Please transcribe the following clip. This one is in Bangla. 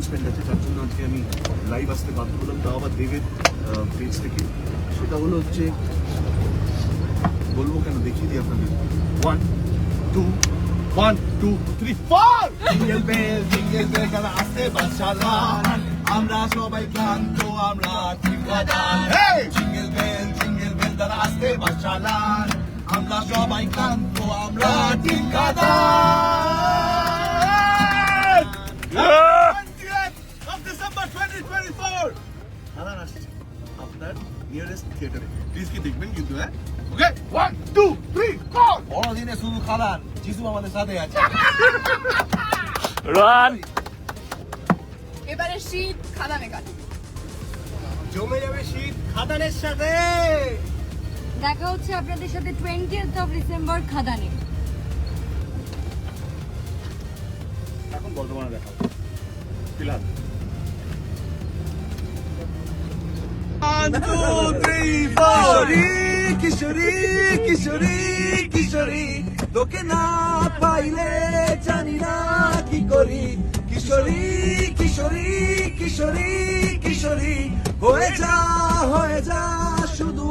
অ্যানাউন্সমেন্ট আছে, যার জন্য আজকে আমি লাইভ আসতে বাধ্য হলাম, তাও আবার দেবের পেজ থেকে। সেটা হলো হচ্ছে, বলবো কেন, দেখিয়ে দিই আপনাদের। 1 2 1 2 3 4 জিঙ্গেল বেল যারা আসতে বাসালান, আমরা সবাই ক্লান্ত, আমরা ঠিকাদার। জিঙ্গেল বেল যারা আসতে বাসালান, আমরা সবাই ক্লান্ত, আমরা ঠিকাদার। 20th of December 2024 খাদান আসছে আপনার নিয়ারেস্ট থিয়েটারে। প্লিজ কি দেখবেন কিন্তু, হ্যাঁ? ওকে, 1 2 3 4। বড়দিনে শুরু খাদান, যিশু আমাদের সাথে আছে। রান এবারে শীত খাদানে কাটে। জমে যাবে শীত খাদানের সাথে। দেখা হচ্ছে আপনাদের সাথে 20th of December খাদানে। এখন বর্তমানে দেখা হবে ফিলহাল। 1 2 3 4 কিশোরী কিশোরী কিশোরী, তোকে না পাইলে জানি না কি করি। কিশোরী কিশোরী কিশোরী কিশোরী, হয়ে যা শুধু